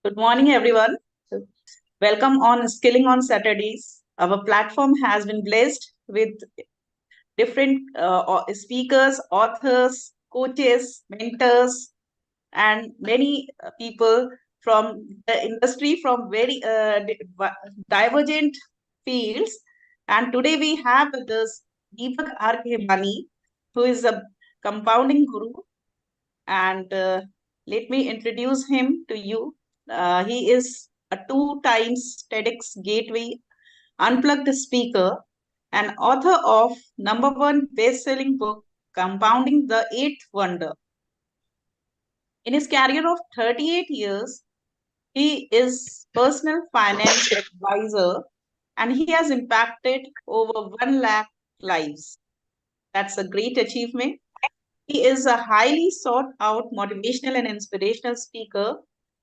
Good morning, everyone. Welcome on Skilling on Saturdays. Our platform has been blessed with different speakers, authors, coaches, mentors, and many people from the industry from very divergent fields. And today we have with us Deepak R. Khemani, who is a compounding guru. And let me introduce him to you. He is a two times TEDx Gateway Unplugged speaker and author of number one best-selling book, Compounding the Eighth Wonder. In his career of 38 years, he is personal finance advisor and he has impacted over 1 lakh lives. That's a great achievement. He is a highly sought out motivational and inspirational speaker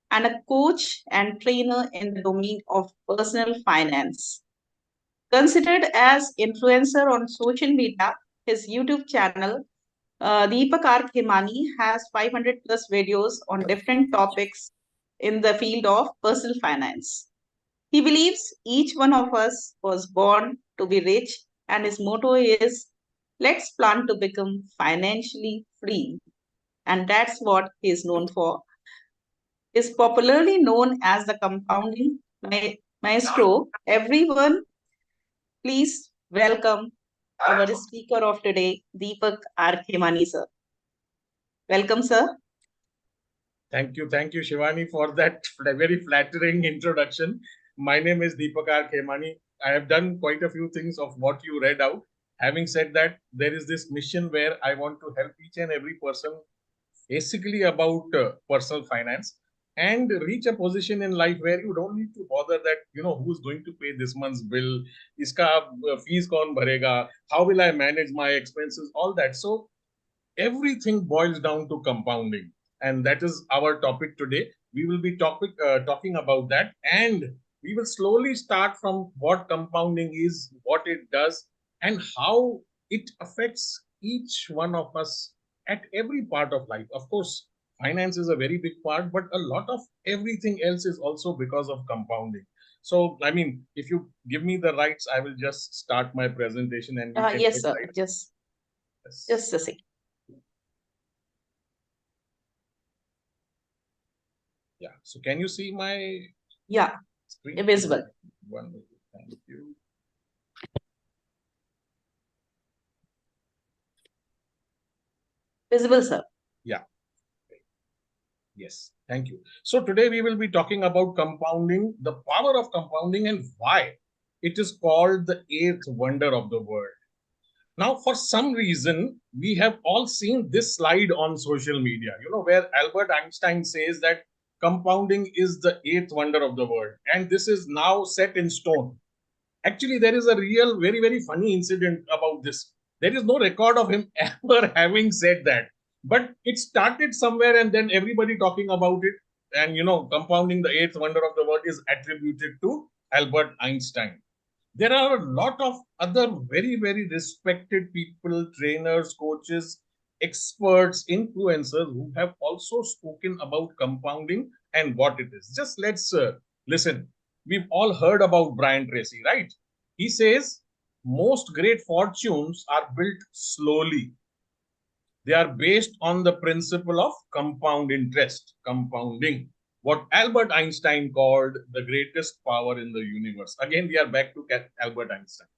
and a coach and trainer in the domain of personal finance. Considered as influencer on social media, his YouTube channel, Deepak R. Khemani, has 500 plus videos on different topics in the field of personal finance. He believes each one of us was born to be rich, and his motto is let's plan to become financially free. And that's what he is known for. He is popularly known as the compounding maestro. Everyone, please welcome our speaker of today, Deepak R. Khemani, sir. Welcome, sir. Thank you, Shivani, for that very flattering introduction. My name is Deepak R. Khemani. I have done quite a few things of what you read out. Having said that, there is this mission where I want to help each and every person basically about personal finance and reach a position in life where you don't need to bother that, who's going to pay this month's bill, iska fees kaun bharega, how will I manage my expenses, all that. So everything boils down to compounding, and that is our topic today. We will be talking about that, and we will slowly start from what compounding is, what it does, and how it affects each one of us at every part of life. Of course, finance is a very big part, but a lot of everything else is also because of compounding. So, I mean, if you give me the rights, I will just start my presentation and we can Yes, get sir. right. Just a second. Yeah. So can you see my screen? Visible. Wonderful. Thank you. Visible, sir. Yeah. Yes. Thank you. So today we will be talking about compounding, the power of compounding and why it is called the eighth wonder of the world. Now, for some reason, we have all seen this slide on social media, where Albert Einstein says that compounding is the eighth wonder of the world. And this is now set in stone. Actually, there is a real, very, very funny incident about this. There is no record of him ever having said that. But it started somewhere and then everybody talking about it. And, compounding the eighth wonder of the world is attributed to Albert Einstein. There are a lot of other very, very respected people, trainers, coaches, experts, influencers who have also spoken about compounding and what it is. Just let's listen. We've all heard about Brian Tracy, right? He says most great fortunes are built slowly. They are based on the principle of compound interest, compounding, what Albert Einstein called the greatest power in the universe. Again, we are back to Albert Einstein.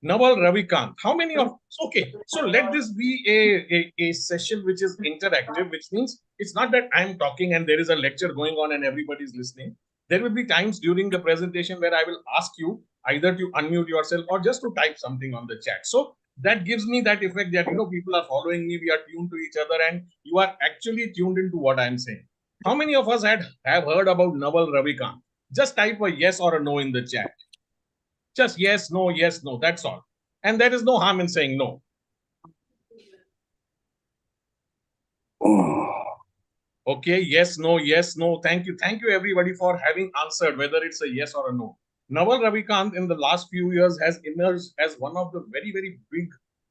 Naval Ravikant. How many of okay? So let this be a session which is interactive, which means it's not that I'm talking and there is a lecture going on and everybody's listening. There will be times during the presentation where I will ask you either to unmute yourself or just to type something on the chat. So that gives me that effect that people are following me, we are tuned to each other, and you are actually tuned into what I'm saying. How many of us have heard about Naval Ravikant? Just type a yes or a no in the chat. Just yes, no, that's all. And there is no harm in saying no. Okay, yes, no. Thank you everybody for having answered, whether it's a yes or a no. Naval Ravikant in the last few years has emerged as one of the very, very big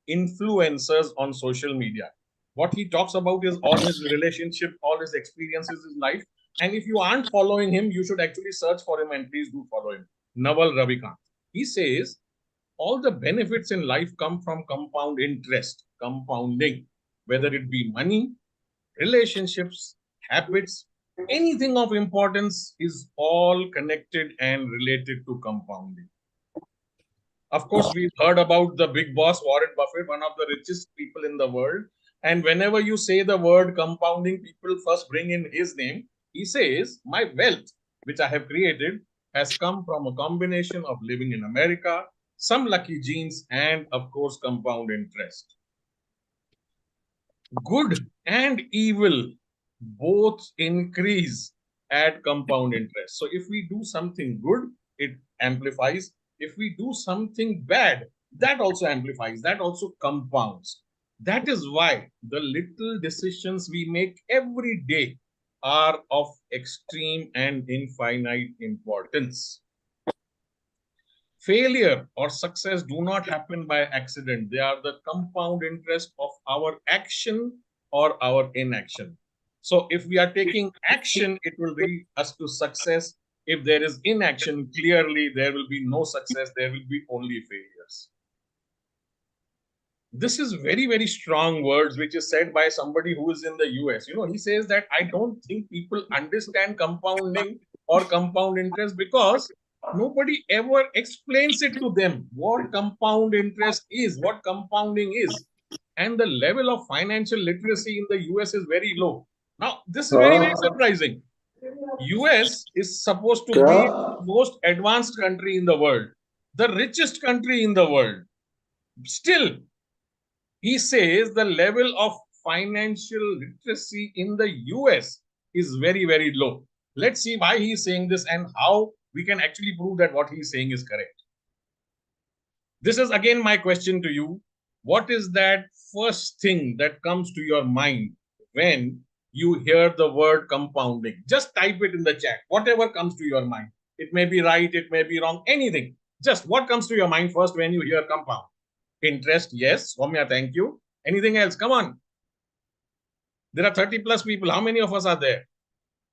influencers on social media. What he talks about is all his relationship, all his experiences in life. And if you aren't following him, you should actually search for him and please do follow him. Naval Ravikant. He says, all the benefits in life come from compound interest, compounding, whether it be money, relationships, habits, anything of importance is all connected and related to compounding. Of course, we've heard about the big boss, Warren Buffett, one of the richest people in the world. And whenever you say the word compounding, people first bring in his name. He says, my wealth, which I have created, has come from a combination of living in America, some lucky genes, and of course, compound interest. Good and evil both increase at compound interest. So if we do something good, it amplifies. If we do something bad, that also amplifies, that also compounds. That is why the little decisions we make every day are of extreme and infinite importance. Failure or success do not happen by accident. They are the compound interest of our action or our inaction. So if we are taking action, it will lead us to success. If there is inaction, clearly there will be no success. There will be only failures. This is very, very strong words, which is said by somebody who is in the US. He says that I don't think people understand compounding or compound interest because nobody ever explains it to them what compound interest is, what compounding is. And the level of financial literacy in the US is very low. Now, this is very, very surprising. US is supposed to be the most advanced country in the world, the richest country in the world. Still, he says the level of financial literacy in the US is very, very low. Let's see why he's saying this and how we can actually prove that what he's saying is correct. This is again my question to you. What is that first thing that comes to your mind when you hear the word compounding? Just type it in the chat, whatever comes to your mind. It may be right, it may be wrong, anything. Just what comes to your mind first when you hear compound? Interest, yes. Soumya, thank you. Anything else? Come on. There are 30 plus people. How many of us are there?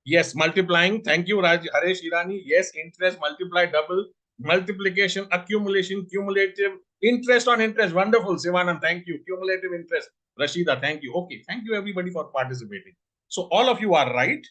Yes, multiplying. Thank you, Haresh Irani. Yes, interest, multiply, double, multiplication, accumulation, cumulative, interest on interest. Wonderful. Sivanand, thank you. Cumulative interest. Rashida, thank you. Okay, thank you everybody for participating. So all of you are right.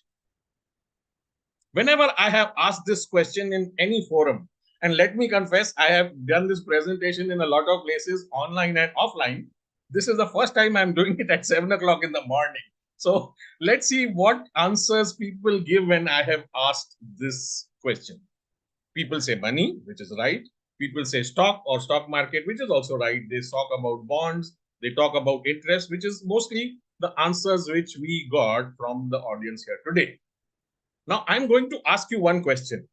Whenever I have asked this question in any forum, and let me confess, I have done this presentation in a lot of places, online and offline. This is the first time I'm doing it at 7 o'clock in the morning. So let's see what answers people give when I have asked this question. People say money, which is right. People say stock or stock market, which is also right. They talk about bonds. They talk about interest, which is mostly the answers which we got from the audience here today. Now, I'm going to ask you one question.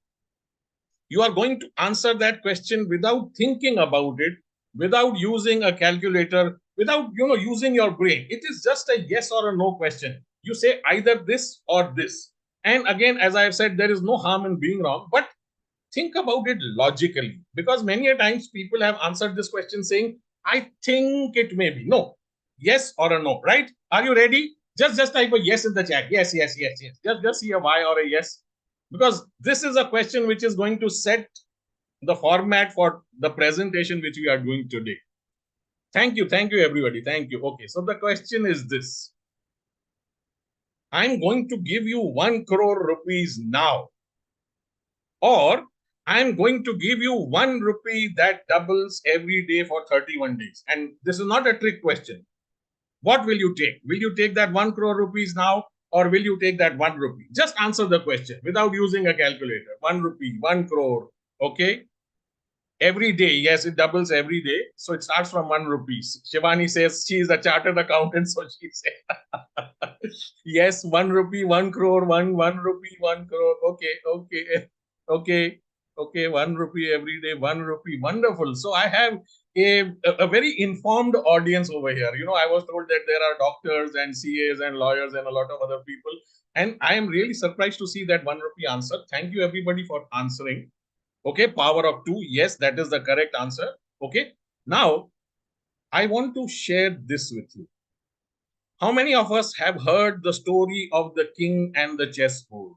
You are going to answer that question without thinking about it, without using a calculator, without using your brain. It is just a yes or a no question. You say either this or this. And again, as I have said, there is no harm in being wrong, but think about it logically, because many a times people have answered this question saying, I think it may be. No, yes or a no, right? Are you ready? Just type a yes in the chat. Yes, yes, yes, yes. Just see a Y or a yes, because this is a question which is going to set the format for the presentation which we are doing today. Thank you, everybody. Thank you. Okay, so the question is this. I'm going to give you 1 crore rupees now, or I'm going to give you 1 rupee that doubles every day for 31 days. And this is not a trick question. What will you take? Will you take that 1 crore rupees now, or will you take that 1 rupee? Just answer the question without using a calculator. 1 rupee, 1 crore. Okay. Every day, yes, it doubles every day. So it starts from 1 rupee. Shivani says she is a chartered accountant, so she said, yes, 1 rupee, 1 crore, 1 rupee, 1 crore. Okay, 1 rupee every day, 1 rupee. Wonderful. So I have a very informed audience over here. I was told that there are doctors and CAs and lawyers and a lot of other people. And I am really surprised to see that 1 rupee answer. Thank you, everybody, for answering. Okay, power of 2. Yes, that is the correct answer. Okay, now I want to share this with you. How many of us have heard the story of the king and the chessboard?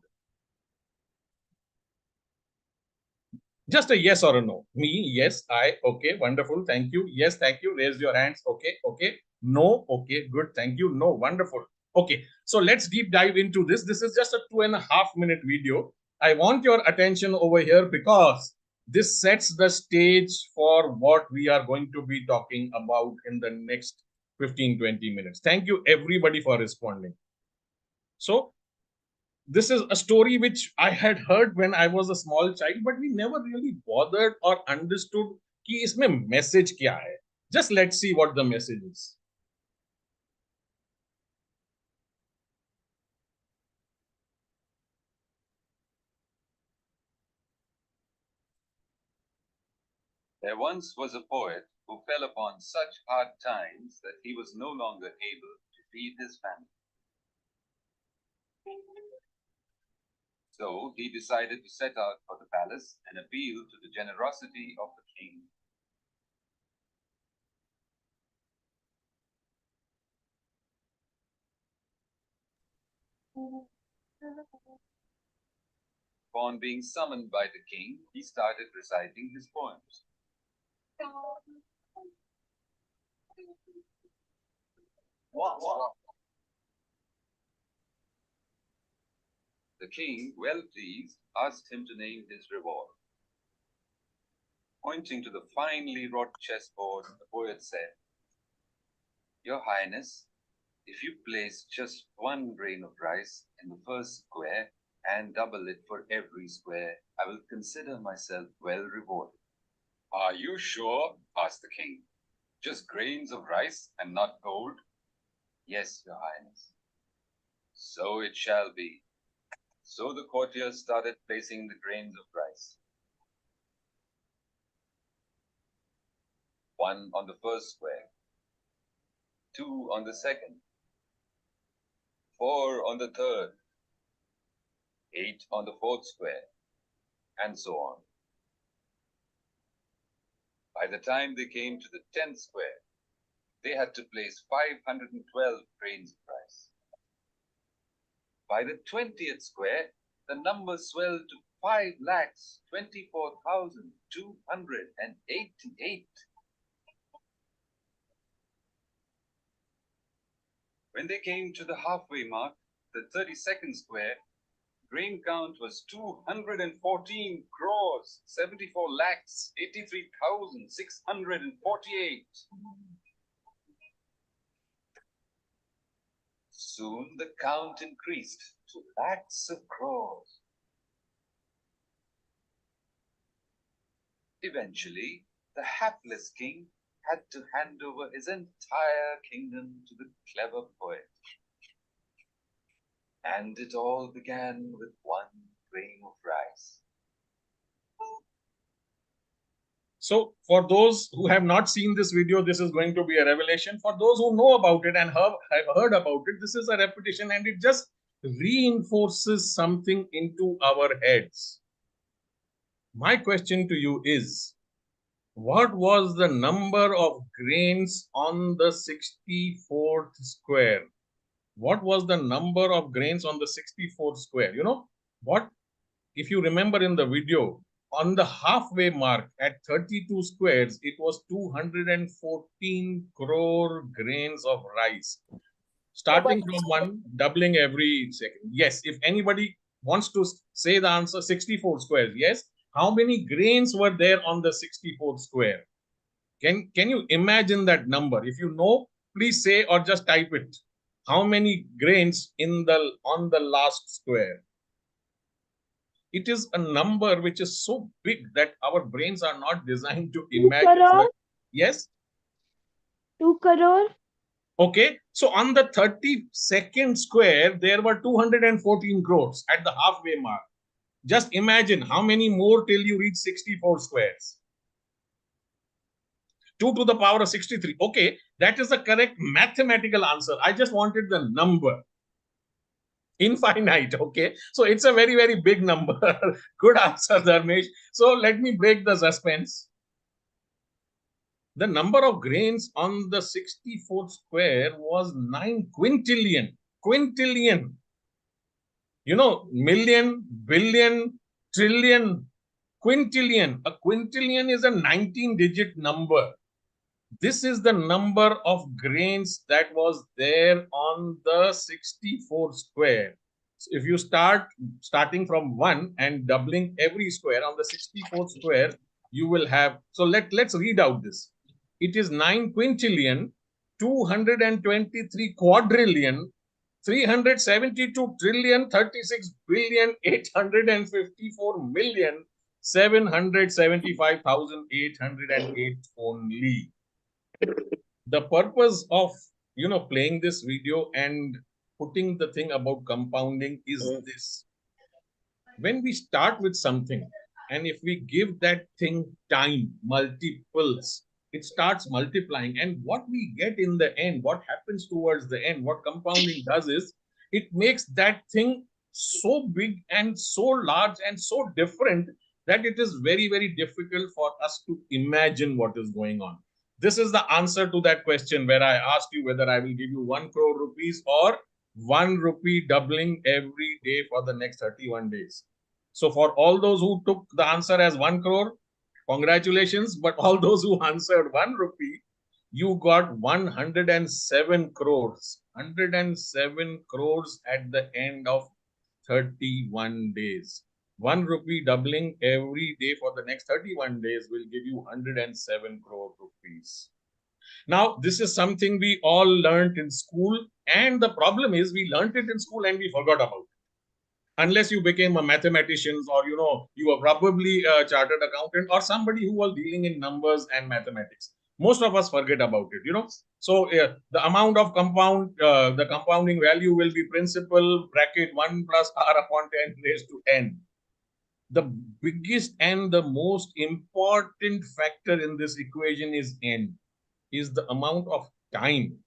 Just a yes or a no. Me, yes, I, okay, wonderful, thank you. Yes, thank you. Raise your hands. Okay, okay. No, okay, good, thank you. No, wonderful. Okay, so let's deep dive into this. This is just a 2.5 minute video. I want your attention over here because this sets the stage for what we are going to be talking about in the next 15-20 minutes. Thank you, everybody, for responding. So, this is a story which I had heard when I was a small child, but we never really bothered or understood कि इसमें message क्या है. Just let's see what the message is. There once was a poet who fell upon such hard times that he was no longer able to feed his family. So he decided to set out for the palace and appeal to the generosity of the king. Upon being summoned by the king, he started reciting his poems. The king, well pleased, asked him to name his reward. Pointing to the finely wrought chessboard, the poet said, "Your Highness, if you place just 1 grain of rice in the first square and double it for every square, I will consider myself well rewarded." "Are you sure?" asked the king. "Just grains of rice and not gold?" "Yes, Your Highness." "So it shall be." So the courtiers started placing the grains of rice. 1 on the first square, 2 on the second, 4 on the third, 8 on the fourth square, and so on. By the time they came to the 10th square, they had to place 512 grains of rice. By the 20th square, the number swelled to 5,24,288. When they came to the halfway mark, the 32nd square, grain count was 214 crores, 74 lakhs, 83,648. Soon the count increased to lakhs of crores. Eventually, the hapless king had to hand over his entire kingdom to the clever poet. And it all began with 1 grain of rice. So, for those who have not seen this video, this is going to be a revelation. For those who know about it and have heard about it, this is a repetition and it just reinforces something into our heads. My question to you is, what was the number of grains on the 64th square? What was the number of grains on the 64th square? You know what? If you remember in the video, on the halfway mark at 32 squares, it was 214 crore grains of rice. Starting from 1, doubling every second. Yes, if anybody wants to say the answer, 64 squares. Yes. How many grains were there on the 64th square? Can you imagine that number? If you know, please say or just type it. How many grains on the last square? It is a number which is so big that our brains are not designed to imagine. 2 crore? Yes? 2 crore? Okay, so on the 32nd square, there were 214 crores at the halfway mark. Just imagine how many more till you reach 64 squares. 2 to the power of 63. Okay, that is the correct mathematical answer. I just wanted the number. Infinite. Okay, so it's a very, very big number. Good answer, Dharmesh. So let me break the suspense. The number of grains on the 64th square was 9 quintillion. Quintillion. You know, million, billion, trillion, Quintillion. A quintillion is a 19-digit number. This is the number of grains that was there on the 64 square. So if you starting from 1 and doubling every square on the 64 square, you will have. So let's read out this. It is 9 quintillion, 223 quadrillion, 372 trillion, 36 billion, 854 million, 775,808 only. The purpose of playing this video and putting the thing about compounding is this: when we start with something, and if we give that thing time, multiples, it starts multiplying, and what we get in the end, what happens towards the end, what compounding does is it makes that thing so big and so large and so different that it is very, very difficult for us to imagine what is going on. This is the answer to that question where I asked you whether I will give you 1 crore rupees or 1 rupee doubling every day for the next 31 days. So for all those who took the answer as 1 crore, congratulations. But all those who answered 1 rupee, you got 107 crores. 107 crores at the end of 31 days. 1 rupee doubling every day for the next 31 days will give you 107 crore rupees. Now, this is something we all learned in school, and the problem is we learned it in school and we forgot about it. Unless you became a mathematician, or you were probably a chartered accountant or somebody who was dealing in numbers and mathematics. Most of us forget about it. So the amount of the compounding value will be principal bracket 1 plus r upon 10 raised to n. The biggest and the most important factor in this equation is n, is the amount of time.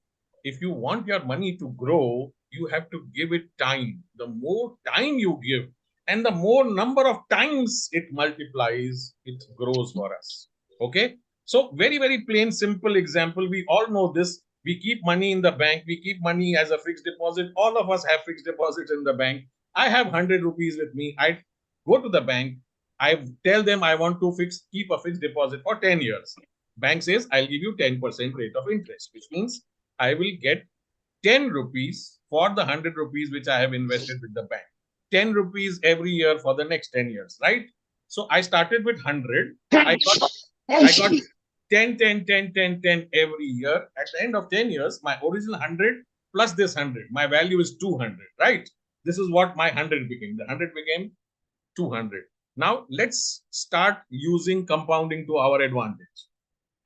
If you want your money to grow, you have to give it time. The more time you give and the more number of times it multiplies, it grows for us. Okay. So very, very plain, simple example. We all know this. We keep money in the bank. We keep money as a fixed deposit. All of us have fixed deposits in the bank. I have 100 rupees with me. I go to the bank. I tell them I want to keep a fixed deposit for 10 years. Bank says, I'll give you 10% rate of interest, which means I will get 10 rupees for the 100 rupees which I have invested with the bank. 10 rupees every year for the next 10 years, right? So I started with 100. I got 10, 10, 10, 10, 10 every year. At the end of 10 years, my original 100 plus this 100, my value is 200, right? This is what my 100 became. The 100 became 200. Now, let's start using compounding to our advantage.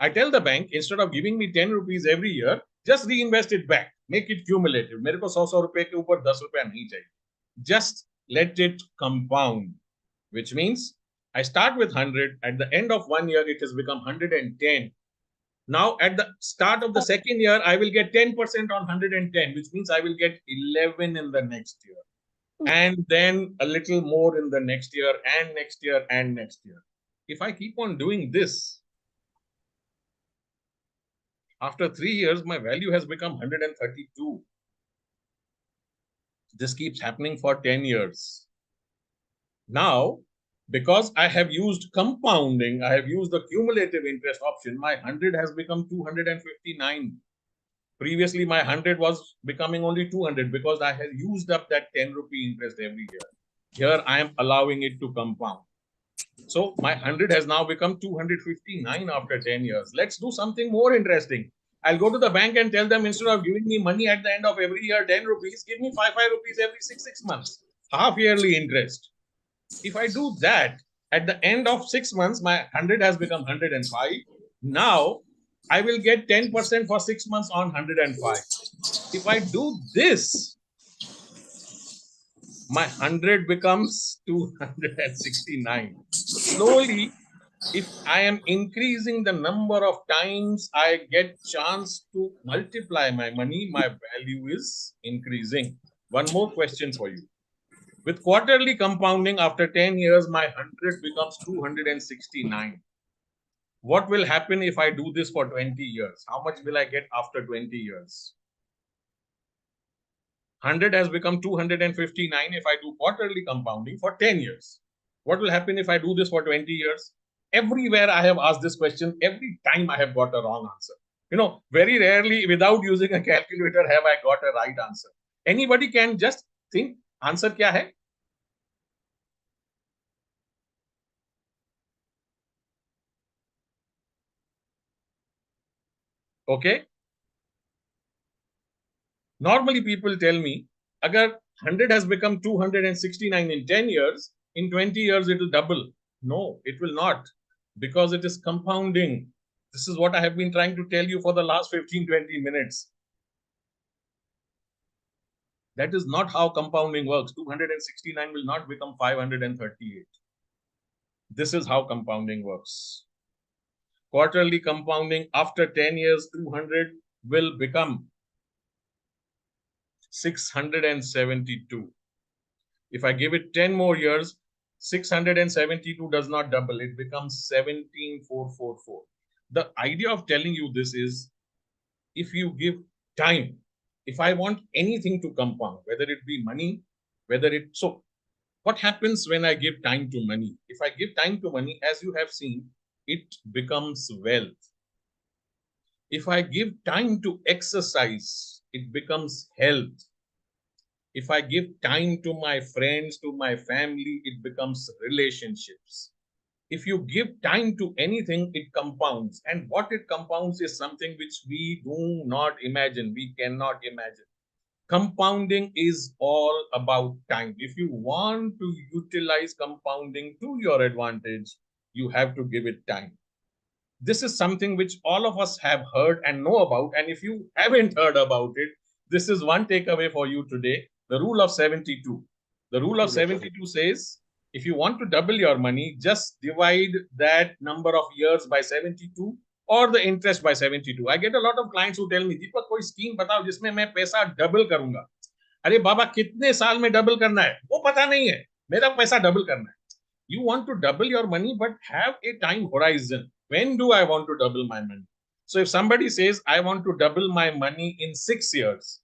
I tell the bank, instead of giving me 10 rupees every year, just reinvest it back. Make it cumulative. मेरे को 100 रुपए के ऊपर 10 रुपया नहीं चाहिए. Just let it compound, which means I start with 100. At the end of 1 year, it has become 110. Now, at the start of the second year, I will get 10% on 110, which means I will get 11 in the next year. And then a little more in the next year, and next year, and next year. If I keep on doing this, after 3 years, my value has become 132. This keeps happening for 10 years. Now, because I have used compounding, I have used the cumulative interest option, my 100 has become 259. Previously, my 100 was becoming only 200 because I have used up that 10 rupee interest every year. Here, I am allowing it to compound. So my 100 has now become 259 after 10 years. Let's do something more interesting. I'll go to the bank and tell them, instead of giving me money at the end of every year, 10 rupees, give me 5 rupees every 6 months, half yearly interest. If I do that, at the end of 6 months, my 100 has become 105. Now, I will get 10% for 6 months on 105. If I do this, my 100 becomes 269. Slowly, if I am increasing the number of times I get chance to multiply my money, my value is increasing. One more question for you. With quarterly compounding, after 10 years, my 100 becomes 269. What will happen if I do this for 20 years? How much will I get after 20 years? 100 has become 259 if I do quarterly compounding for 10 years. What will happen if I do this for 20 years? Everywhere I have asked this question, every time I have got a wrong answer. You know, very rarely without using a calculator have I got a right answer. Anybody can just think, answer kya hai? Okay. Normally people tell me, agar 100 has become 269 in 10 years, in 20 years it will double. No, it will not, because it is compounding. This is what I have been trying to tell you for the last 15-20 minutes. That is not how compounding works. 269 will not become 538. This is how compounding works. Quarterly compounding, after 10 years, 200 will become 672. If I give it 10 more years, 672 does not double. It becomes 17444. The idea of telling you this is, if you give time, if I want anything to compound, whether it be money, whether it, so what happens when I give time to money? If I give time to money, as you have seen, it becomes wealth. If I give time to exercise, it becomes health. If I give time to my friends, to my family, it becomes relationships. If you give time to anything, it compounds. And what it compounds is something which we do not imagine, we cannot imagine. Compounding is all about time. If you want to utilize compounding to your advantage, you have to give it time. This is something which all of us have heard and know about. And if you haven't heard about it, this is one takeaway for you today. The rule of 72. The rule of 72 says, if you want to double your money, just divide that number of years by 72 or the interest by 72. I get a lot of clients who tell me, Deepak, कोई scheme बताओ जिसमें मैं पैसा double करूंगा. अरे बाबा कितने साल में डबल करना है वो पता नहीं है, मेरा पैसा डबल करना है. You want to double your money, but have a time horizon. When do I want to double my money? So if somebody says, I want to double my money in 6 years,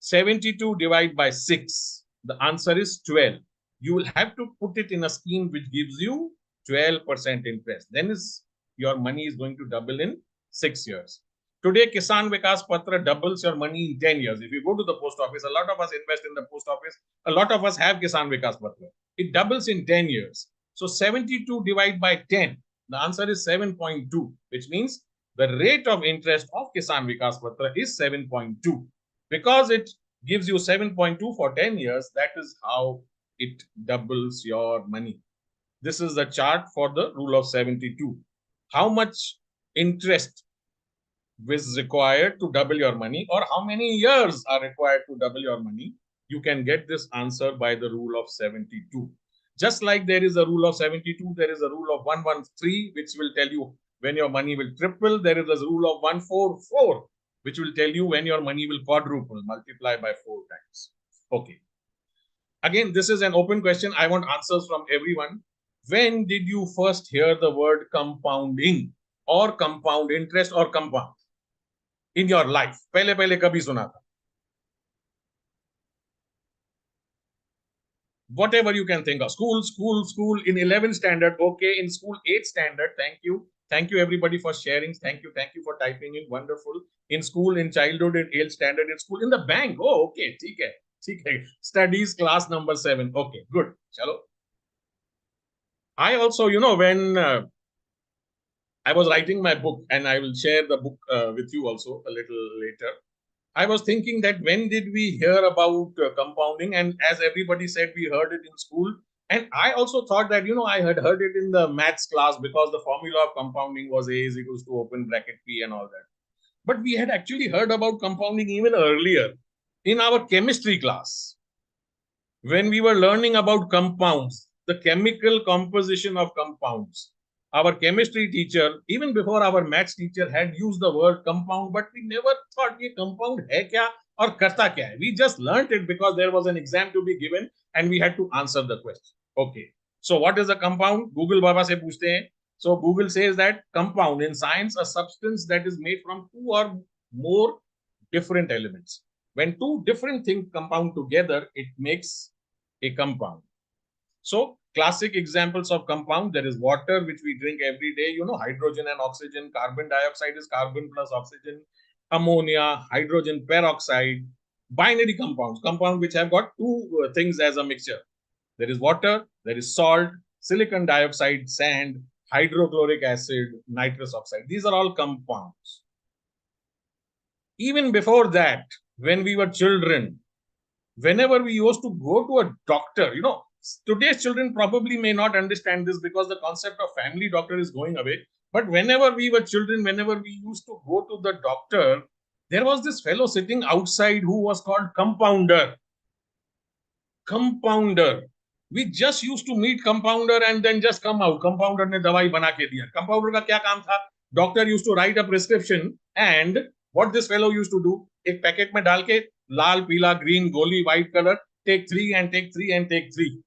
72 divided by 6, the answer is 12. You will have to put it in a scheme which gives you 12% interest. Then your money is going to double in 6 years. Today, Kisan Vikas Patra doubles your money in 10 years. If you go to the post office, a lot of us invest in the post office. A lot of us have Kisan Vikas Patra. It doubles in 10 years. So 72 divided by 10, the answer is 7.2, which means the rate of interest of Kisan Vikas Patra is 7.2. Because it gives you 7.2 for 10 years, that is how it doubles your money. This is the chart for the rule of 72. How much interest is required to double your money, or how many years are required to double your money? You can get this answer by the rule of 72. Just like there is a rule of 72, there is a rule of 113, which will tell you when your money will triple. There is a rule of 144, which will tell you when your money will quadruple, multiply by 4 times. Okay. Again, this is an open question. I want answers from everyone. When did you first hear the word compounding or compound interest or compound in your life? पहले पहले कभी सुना था? Whatever you can think of. School in 11th standard. Okay, in school 8th standard. Thank you everybody for sharing. Thank you for typing in. Wonderful. In school, in childhood, in 8th standard, in school, in the bank. Oh, okay, ठीक है. Studies class number 7. Okay, good. Chalo. I also, when I was writing my book, and I will share the book with you also a little later. I was thinking that when did we hear about compounding? And as everybody said, we heard it in school. And I also thought that, I had heard it in the maths class, because the formula of compounding was A is equals to open bracket P and all that. But we had actually heard about compounding even earlier in our chemistry class. When we were learning about compounds, the chemical composition of compounds, our chemistry teacher, even before our maths teacher, had used the word compound, but we never thought ye compound hai kya or karta kya hai. We just learnt it because there was an exam to be given and we had to answer the question. Okay. So what is a compound? Google Baba se पूछते हैं. So Google says that compound in science, a substance that is made from 2 or more different elements. When 2 different things compound together, it makes a compound. So classic examples of compound. There is water, which we drink every day, hydrogen and oxygen. Carbon dioxide is carbon plus oxygen. Ammonia, hydrogen peroxide. Binary compounds, compound which have got two things as a mixture. There is water, there is salt, silicon dioxide, sand, hydrochloric acid, nitrous oxide. These are all compounds. Even before that, when we were children, whenever we used to go to a doctor, today's children probably may not understand this because the concept of family doctor is going away. But whenever we were children, whenever we used to go to the doctor, there was this fellow sitting outside who was called compounder. Compounder. We just used to meet compounder and then just come out. Compounder ne dawai bana ke diya. Compounder ka kya kaam tha? Doctor used to write a prescription, and what this fellow used to do, एक packet में डाल के लाल पीला green गोली white color, take 3 and take 3 and take 3.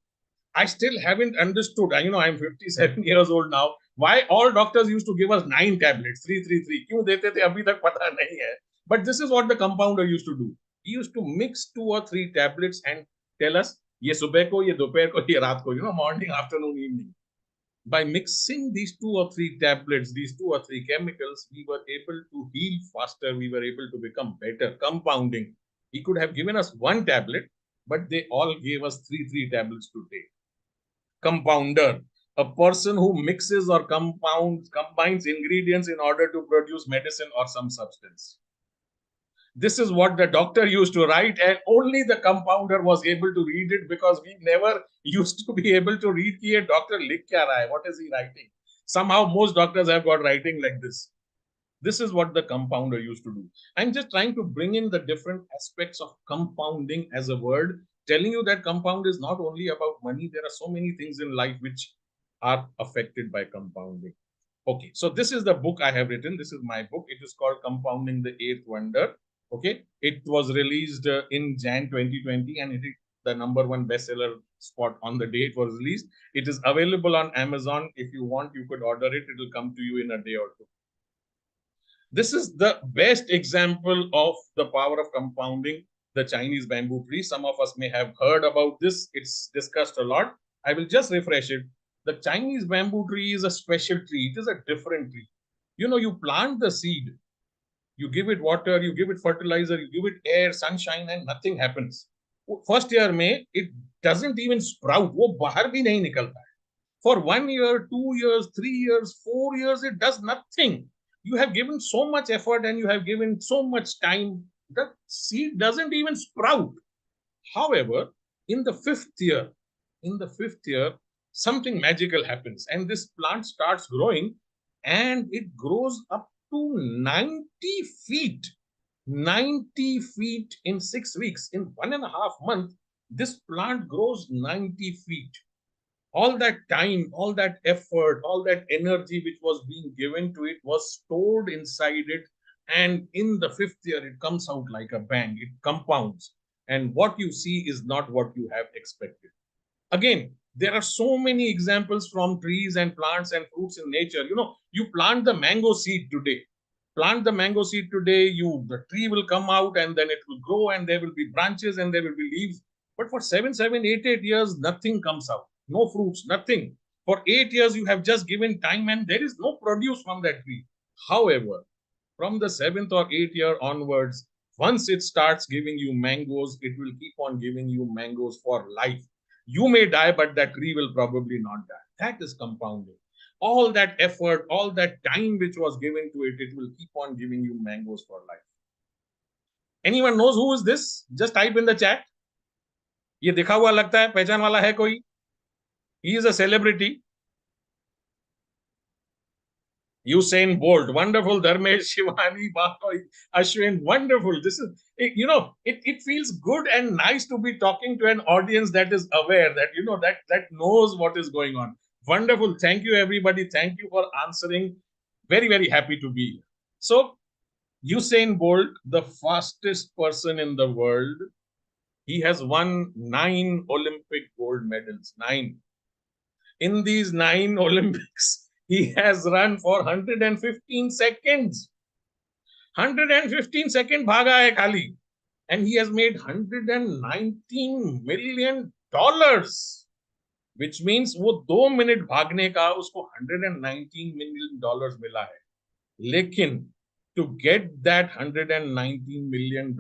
I still haven't understood. I'm 57 years old now. Why all doctors used to give us 9 tablets, 3, 3, 3. क्यों देते थे अभी तक पता नहीं है. But this is what the compounder used to do. He used to mix 2 or 3 tablets and tell us ये सुबह को, ये दोपहर को, ये रात को, morning, afternoon, evening. By mixing these 2 or 3 tablets, these 2 or 3 chemicals, we were able to heal faster. We were able to become better. Compounding. He could have given us 1 tablet, but they all gave us 3 tablets to take. Compounder. A person who mixes or combines ingredients in order to produce medicine or some substance. This is what the doctor used to write, and only the compounder was able to read it, because we never used to be able to read कि doctor लिख क्या रहा है, what is he writing. Somehow most doctors have got writing like this. This is what the compounder used to do. I'm just trying to bring in the different aspects of compounding as a word, telling you that compound is not only about money. There are so many things in life which are affected by compounding. Okay, so this is the book I have written. This is my book. It is called Compounding the Eighth Wonder. Okay, it was released in Jan 2020, and it is the #1 bestseller spot on the day it was released. It is available on Amazon. If you want, you could order it. It will come to you in a day or two. This is the best example of the power of compounding, the Chinese bamboo tree. Some of us may have heard about this. It's discussed a lot. I will just refresh it. The Chinese bamboo tree is a special tree. It is a different tree. You plant the seed, you give it water, you give it fertilizer, you give it air, sunshine, and nothing happens. First year में, it doesn't even sprout. वो बाहर भी नहीं निकलता है. For 1 year, 2 years, 3 years, 4 years, it does nothing. You have given so much effort and you have given so much time. The seed doesn't even sprout. However, in the fifth year, something magical happens, and this plant starts growing, and it grows up to 90 feet. 90 feet in 6 weeks. In 1.5 months, this plant grows 90 feet. All that time, all that effort, all that energy which was being given to it was stored inside it. And in the 5th year, it comes out like a bang. It compounds. And what you see is not what you have expected. Again, there are so many examples from trees and plants and fruits in nature. You plant the mango seed today. The tree will come out, and then it will grow, and there will be branches and there will be leaves. But for 7, 8 years, nothing comes out. No fruits, nothing. For 8 years, you have just given time, and there is no produce from that tree. However, from the 7th or 8th year onwards, once it starts giving you mangoes, it will keep on giving you mangoes for life. You may die, but that tree will probably not die. That is compounding. All that effort, all that time which was given to it, it will keep on giving you mangoes for life. Anyone knows who is this? Just type in the chat. ये दिखा हुआ लगता है, पहचान वाला है कोई? He is a celebrity. Usain Bolt, wonderful. Dharmesh, Shivani, Ashwin, wonderful. This is, it feels good and nice to be talking to an audience that is aware, that, that knows what is going on. Wonderful. Thank you, everybody. Thank you for answering. Very, very happy to be here. So, Usain Bolt, the fastest person in the world, he has won 9 Olympic gold medals. 9. In these 9 Olympics, he has run for 115 seconds. 115 seconds bhaga hai khali. And he has made $119 million. which means वो 2 minute भागने का उसको $119 million मिला है. लेकिन to get that $119 million,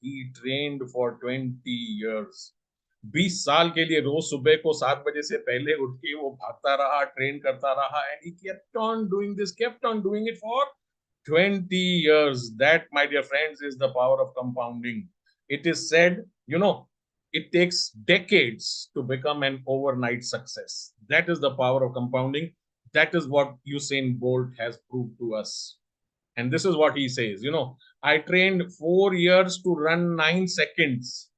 he trained for 20 years. 20 साल के लिए रोज सुबह को 7 बजे से पहले उठ के वो भागता रहा, ट्रेन करता रहा, and he kept on doing this, kept on doing it for 20 years. That, my dear friends, is the power of compounding. It is said, it takes decades to become an overnight success. That is the power of compounding. That is what Usain Bolt has proved to us. And this is what he says, I trained 4 years to run 9 seconds,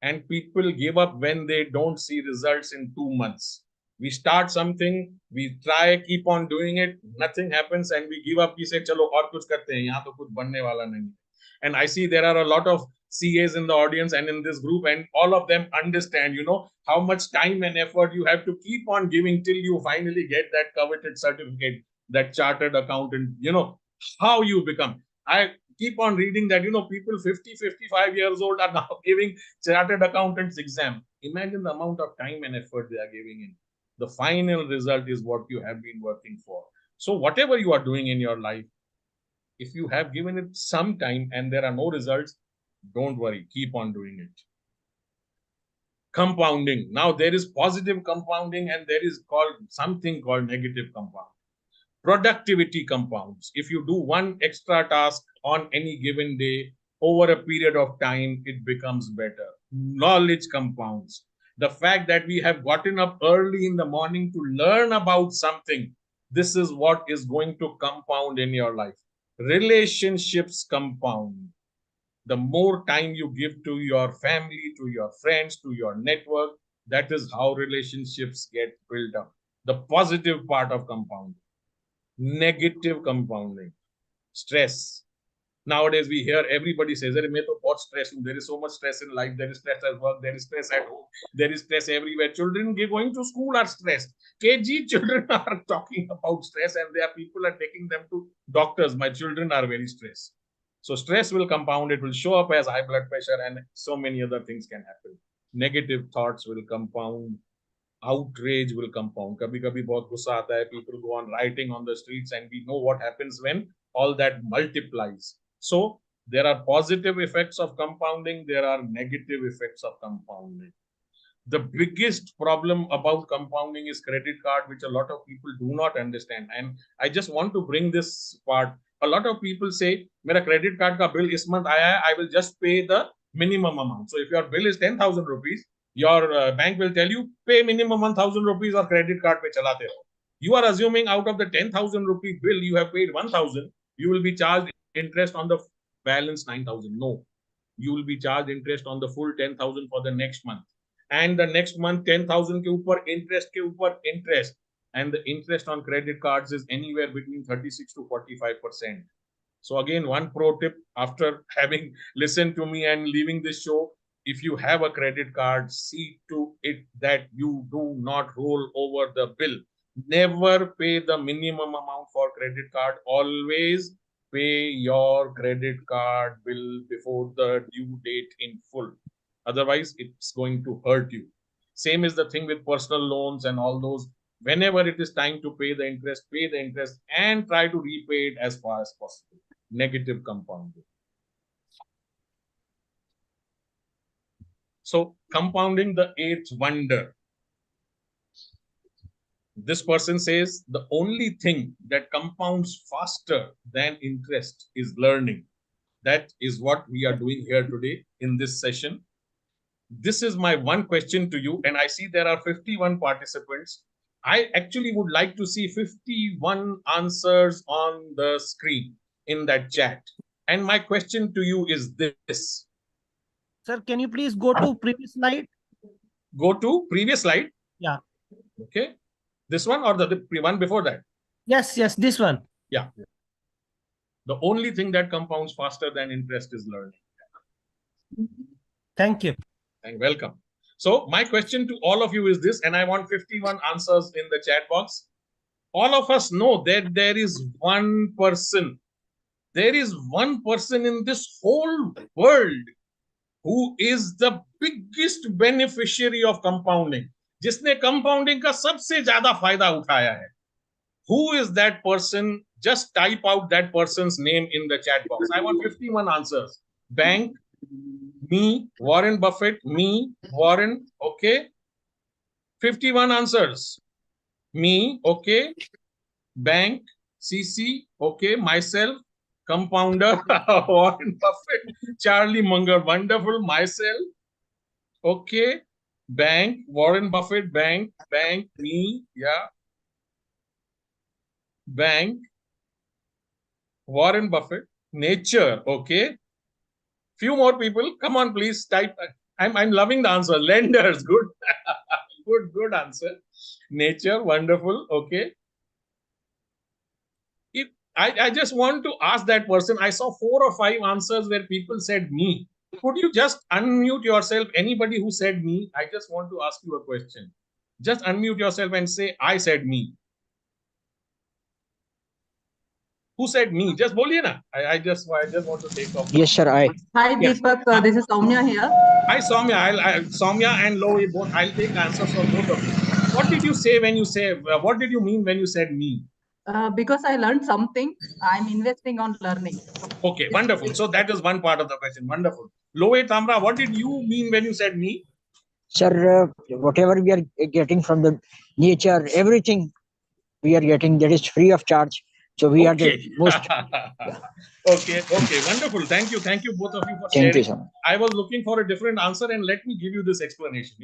and people give up when they don't see results in 2 months. We start something, we try, keep on doing it, nothing happens, and we give up. We say, chalo aur kuch karte hain, yahan to kuch banne wala nahi. And I see there are a lot of CAs in the audience and in this group, and all of them understand, how much time and effort you have to keep on giving till you finally get that coveted certificate, that chartered accountant, how you become. I keep on reading that, people 50, 55 years old are now giving chartered accountants exam. Imagine the amount of time and effort they are giving in. The final result is what you have been working for. So whatever you are doing in your life, if you have given it some time and there are no results, don't worry, keep on doing it. Compounding. Now there is positive compounding and there is something called negative compounding. Productivity compounds. If you do one extra task on any given day, over a period of time, it becomes better. Knowledge compounds. The fact that we have gotten up early in the morning to learn about something, this is what is going to compound in your life. Relationships compound. The more time you give to your family, to your friends, to your network, that is how relationships get built up. The positive part of compounding. Negative compounding. Stress. Nowadays we hear everybody says, "Arey, main to bahut stress hu." There is so much stress in life. There is stress at work. There is stress at home. There is stress everywhere. Children going to school are stressed. KG children are talking about stress, and there are people are taking them to doctors. My children are very stressed. So stress will compound. It will show up as high blood pressure, and so many other things can happen. Negative thoughts will compound. Outrage will compound. Kabhi kabhi bahut gussa aata hai. People go on rioting on the streets, and we know what happens when all that multiplies. So there are positive effects of compounding. There are negative effects of compounding. The biggest problem about compounding is credit card, which a lot of people do not understand. And I just want to bring this part. A lot of people say, "Mera credit card ka bill is month aaya hai, I will just pay the minimum amount." So if your bill is 10,000 rupees, your bank will tell you, pay minimum 1,000 rupees or credit card pe chalate raho. You are assuming out of the 10,000 rupee bill, you have paid 1,000, you will be charged interest on the balance 9,000. No, you will be charged interest on the full 10,000 for the next month. And the next month 10,000 ke upar interest. And the interest on credit cards is anywhere between 36 to 45%. So again, one pro tip after having listened to me and leaving this show, if you have a credit card, see to it that you do not roll over the bill. Never pay the minimum amount for credit card. Always pay your credit card bill before the due date in full. Otherwise, it's going to hurt you. Same is the thing with personal loans and all those. Whenever it is time to pay the interest and try to repay it as far as possible. Negative compounding. So, compounding, the eighth wonder. This person says the only thing that compounds faster than interest is learning. That is what we are doing here today in this session. This is my one question to you, and I see there are 51 participants. I actually would like to see 51 answers on the screen in that chat. And my question to you is this. Sir, can you please go to previous slide? Go to previous slide. Yeah. Okay. This one or the one before that? Yes, this one. Yeah. The only thing that compounds faster than interest is learning. Thank you. And welcome. So my question to all of you is this, and I want 51 answers in the chat box. All of us know that there is one person in this whole world who is the biggest beneficiary of compounding. जिसने compounding का सबसे ज्यादा फायदा उठाया है. Who is that person? Just type out that person's name in the chat box. I want 51 answers. Bank, me, Warren Buffett, me, Warren, okay. 51 answers. Me, okay. Bank, CC, okay. Myself, compounder, Warren Buffett, Charlie Munger, wonderful. Myself, okay. Bank, Warren Buffett, bank, me, yeah. Bank, Warren Buffett, nature, okay. Few more people, come on, please type. I'm loving the answer. Lenders, good, good answer. Nature, wonderful, okay. If I just want to ask that person, I saw 4 or 5 answers where people said me. Could you just unmute yourself? Anybody who said me, I just want to ask you a question. Just unmute yourself and say, I said me. Who said me? Just boliye na. I just want to take off. Yes, sir. Hi, Yes. Deepak. This is Soumya here. Hi, Soumya. Soumya and Lowe both. I'll take answers for both of you. What did you say when you say? What did you mean when you said me? Because I learned something, I'm investing on learning. Okay, wonderful. So that is one part of the question. Wonderful. Lowe Tamra, what did you mean when you said me? Sir, whatever we are getting from the nature, everything we are getting, that is free of charge. So we are the most. Okay, wonderful. Thank you, both of you for Thank you, sharing. sir. I was looking for a different answer, and let me give you this explanation.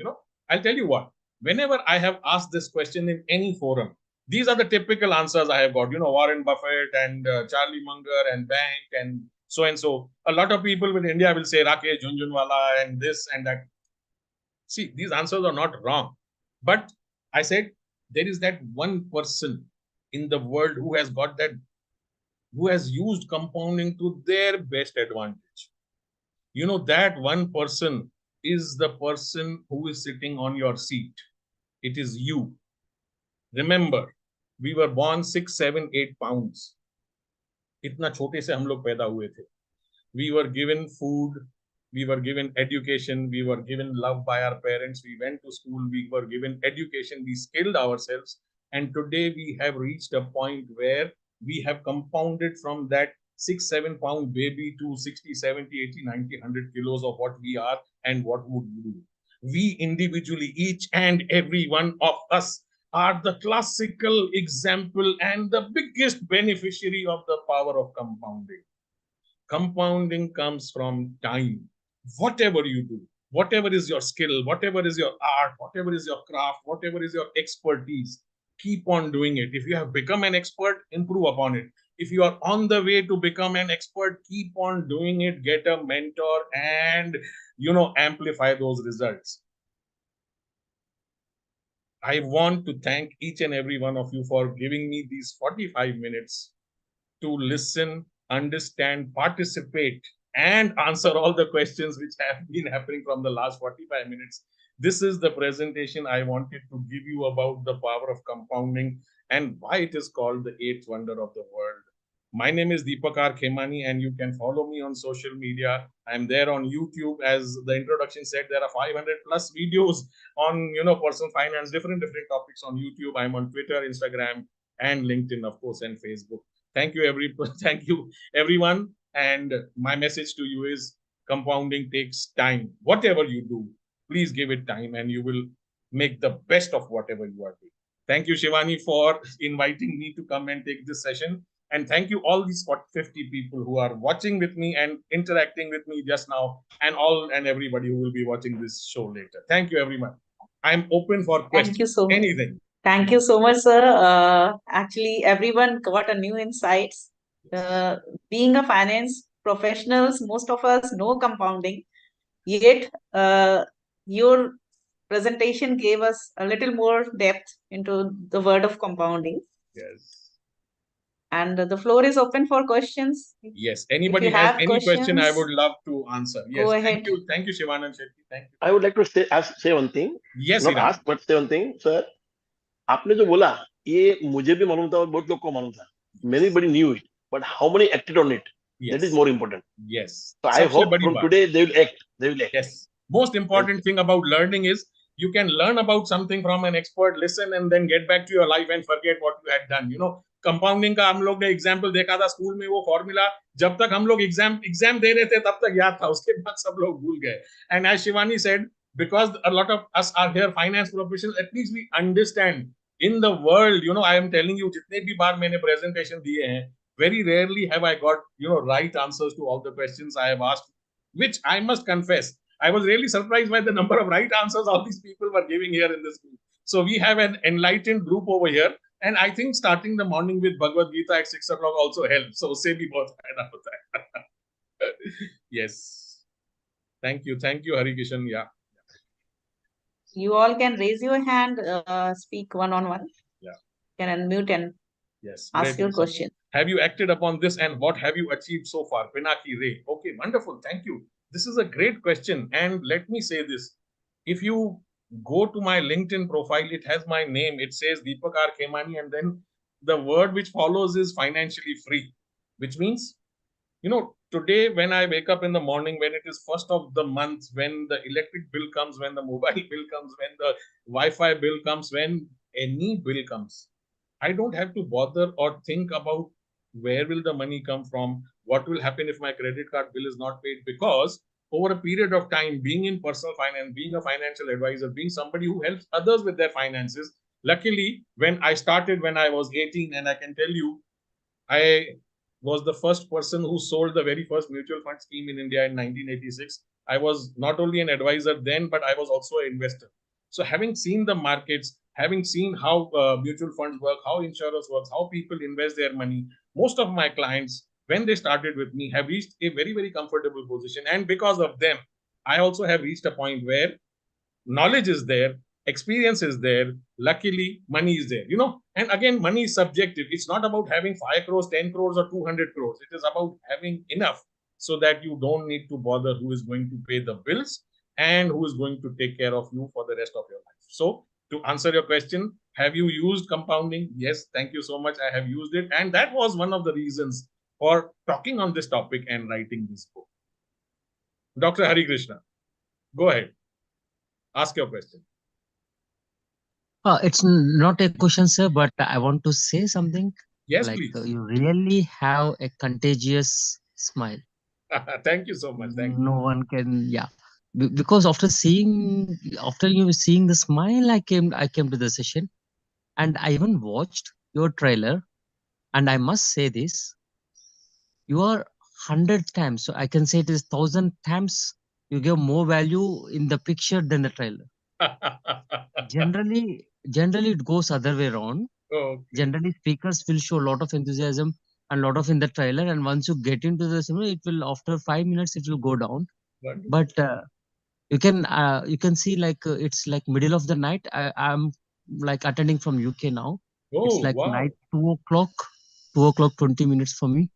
I'll tell you what. Whenever I have asked this question in any forum, these are the typical answers I have got. Warren Buffett and Charlie Munger and bank and so and so. A lot of people in India will say Rakesh Jhunjhunwala and this and that. See, these answers are not wrong, but I said there is that one person in the world who has got that, who has used compounding to their best advantage. That one person is the person who is sitting on your seat. It is you. Remember, we were born 6, 7, 8 pounds. इतना छोटे से हम लोग पैदा हुए थे. We were given food, we were given education, we were given love by our parents, we went to school, we were given education, we skilled ourselves, and today we have reached a point where we have compounded from that 6, 7 pound baby to 60, 70, 80, 90, 100 kilos of what we are and what would we do. We individually, each and every one of us, are the classical example and the biggest beneficiary of the power of compounding. Compounding comes from time. Whatever you do, whatever is your skill, whatever is your art, whatever is your craft, whatever is your expertise, keep on doing it. If you have become an expert, improve upon it. If you are on the way to become an expert, keep on doing it. Get a mentor and, amplify those results. I want to thank each and every one of you for giving me these 45 minutes to listen, understand, participate, and answer all the questions which have been happening from the last 45 minutes. This is the presentation I wanted to give you about the power of compounding and why it is called the 8th wonder of the world. My name is Deepak Khemani, and you can follow me on social media. I'm there on YouTube. As the introduction said, there are 500 plus videos on, personal finance, different topics on YouTube. I'm on Twitter, Instagram, and LinkedIn, of course, and Facebook. Thank you, everyone. And my message to you is compounding takes time. Whatever you do, please give it time and you will make the best of whatever you are doing. Thank you, Shivani, for inviting me to come and take this session. And thank you all these 50 people who are watching with me and interacting with me just now, and all and everybody who will be watching this show later. Thank you, everyone. I'm open for questions. Thank you so much. Anything. Thank you so much, sir. Actually, everyone got a new insights. Being a finance professionals, most of us know compounding. Yet, your presentation gave us a little more depth into the word of compounding. Yes. And the floor is open for questions. Yes. Anybody has any question, I would love to answer. Yes. Go ahead. Thank you, Shivanand Shetty. Thank you. I would like to say one thing. Yes, Not Hiran. ask, but say one thing, sir. आपने जो बोला ये मुझे भी मालूम था और बहुत लोग को मालूम था. Many knew it, but how many acted on it? Yes. That is more important. Yes. So I hope from today they will act. Yes. Most important thing about learning is You can learn about something from an expert, listen, and then get back to your life and forget what you had done. Compounding का हम लोग ने example देखा था school में, वो formula जब तक हम लोग एग्जाम दे रहे थे तब तक याद था, उसके बाद सब लोग भूल गए. And as Shivani said, because a lot of us are here finance professionals, at least we understand in the world. I am telling you, जितने भी बार मैंने presentation दिए हैं, very rarely have I got right answers to all the questions I have asked, which I must confess, I was really surprised by the number of right answers all these people were giving here in this group. So we have an enlightened group over here, and I think starting the morning with Bhagavad Gita at 6 o'clock also helps. So उससे भी बहुत फायदा होता है. Yes, thank you, Hari Kishan. Yeah. You all can raise your hand, speak one-on-one. Yeah. Can unmute and yes, ask your question. Have you acted upon this and what have you achieved so far? Pinaki Ray. Okay, wonderful. Thank you. This is a great question. And let me say this. If you go to my LinkedIn profile, it has my name. It says Deepak R. Khemani, and then the word which follows is financially free, which means, today when I wake up in the morning, when it is first of the month, when the electric bill comes, when the mobile bill comes, when the Wi-Fi bill comes, when any bill comes, I don't have to bother or think about where will the money come from, what will happen if my credit card bill is not paid, because over a period of time, being in personal finance, being a financial advisor, being somebody who helps others with their finances, luckily, when I started when I was 18, and I can tell you, I was the first person who sold the very first mutual fund scheme in India in 1986. I was not only an advisor then, but I was also an investor. So having seen the markets, having seen how mutual funds work, how insurance works, how people invest their money, most of my clients, when they started with me, have reached a very, very comfortable position. And because of them, I also have reached a point where knowledge is there, experience is there, luckily money is there. And again, money is subjective. It's not about having 5 crores, 10 crores or 200 crores. It is about having enough so that you don't need to bother who is going to pay the bills and who is going to take care of you for the rest of your life. So to answer your question, have you used compounding? Yes, thank you so much. I have used it, and that was one of the reasons for talking on this topic and writing this book. Dr. Hari Krishna, go ahead. Ask your question. It's not a question, sir, but I want to say something. Yes, like please. You really have a contagious smile. Thank you so much. Thank you. No one can, yeah. Because after you seeing the smile, I came to the session, and I even watched your trailer, and I must say this: you are 100 times, so I can say it is 1,000 times. You give more value in the picture than the trailer. Generally, it goes other way around. Okay. Generally, speakers will show a lot of enthusiasm and a lot of in the trailer, and once you get into the seminar, it will, after 5 minutes, it will go down. Wonderful. But you can see, it's like middle of the night. I'm like attending from UK now. It's like wow. night 2 o'clock, 20 minutes for me.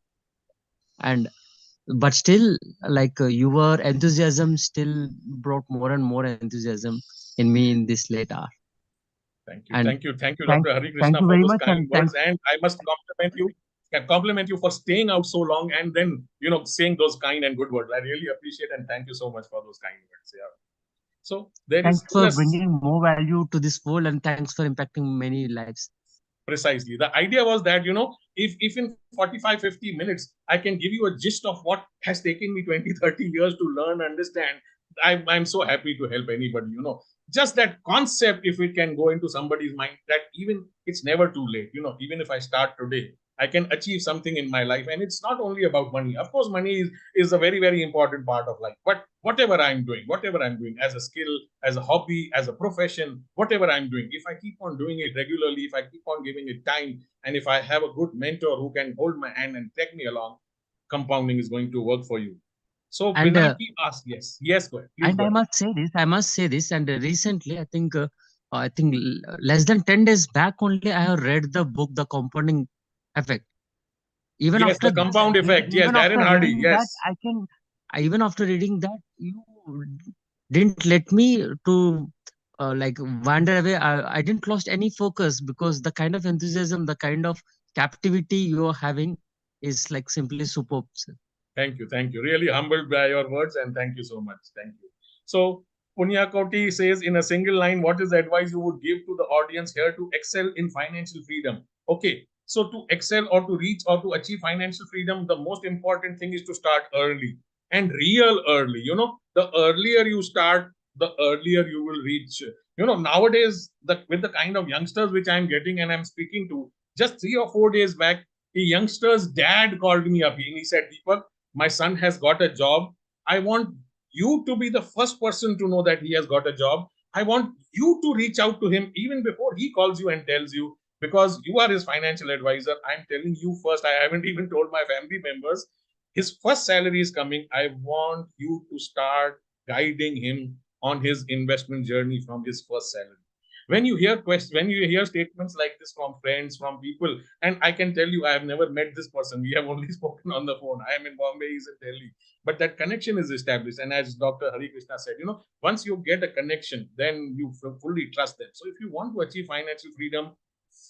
But still, your enthusiasm still brought more and more enthusiasm in me in this late hour. Thank you. And thank you, Dr. Hari Krishna, thank you for very those much, kind and words. And I must compliment you for staying out so long and then, saying those kind and good words. I really appreciate, and thank you so much for those kind words. Yeah. So thanks for bringing more value to this world, and thanks for impacting many lives. Precisely. The idea was that, if in 45, 50 minutes, I can give you a gist of what has taken me 20, 30 years to learn, understand, I'm so happy to help anybody, just that concept, if it can go into somebody's mind, that even it's never too late, even if I start today, I can achieve something in my life. And it's not only about money. Of course, money is a very, very important part of life. But whatever I'm doing as a skill, as a hobby, as a profession, whatever I'm doing, if I keep on doing it regularly, if I keep on giving it time, and if I have a good mentor who can hold my hand and take me along, compounding is going to work for you. So Pinaki asked, yes, go ahead. Please, and I must say this, and recently, I think less than 10 days back only, I have read the book, The Compounding Effect. Even yes, after the compound effect. Yes, Darren Hardy. Yes. Even after reading that, you didn't let me to wander away. I didn't lost any focus, because the kind of enthusiasm, the kind of captivity you are having is like simply superb, sir. Thank you. Really humbled by your words, and thank you so much. Thank you. So Punyakoti says in a single line, what is the advice you would give to the audience here to excel in financial freedom? Okay, so to excel or to reach or to achieve financial freedom, the most important thing is to start early and real early. You know, the earlier you start, the earlier you will reach. You know, nowadays, with the kind of youngsters which I'm getting and I'm speaking to, just 3 or 4 days back, a youngster's dad called me up and he said, Deepak, my son has got a job. I want you to be the first person to know that he has got a job. I want you to reach out to him even before he calls you and tells you, because you are his financial advisor. I'm telling you first. I haven't even told my family members. His first salary is coming. I want you to start guiding him on his investment journey from his first salary. When you hear statements like this from friends, from people, and I can tell you, I have never met this person. We have only spoken on the phone. I am in Bombay, he's in Delhi, but that connection is established. And as Dr. Hari Krishna said, you know, once you get a connection, then you fully trust them. So if you want to achieve financial freedom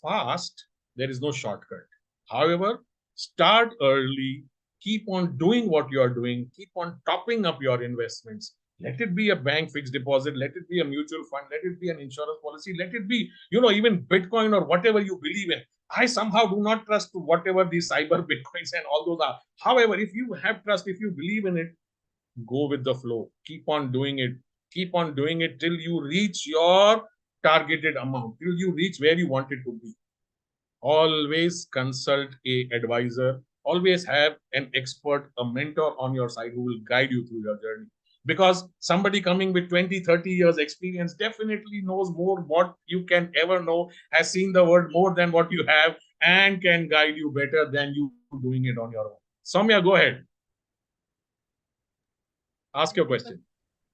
fast, there is no shortcut. However, start early, keep on doing what you are doing, keep on topping up your investments. Let it be a bank fixed deposit, let it be a mutual fund, let it be an insurance policy, let it be, you know, even Bitcoin or whatever you believe in. I somehow do not trust whatever these cyber Bitcoins and all those are. However, if you have trust, if you believe in it, go with the flow. Keep on doing it. Keep on doing it till you reach your targeted amount, till you reach where you want it to be. Always consult a advisor. Always have an expert, a mentor on your side who will guide you through your journey. Because somebody coming with 20, 30 years experience definitely knows more what you can ever know, has seen the world more than what you have, and can guide you better than you doing it on your own. Soumya, go ahead. Ask your question.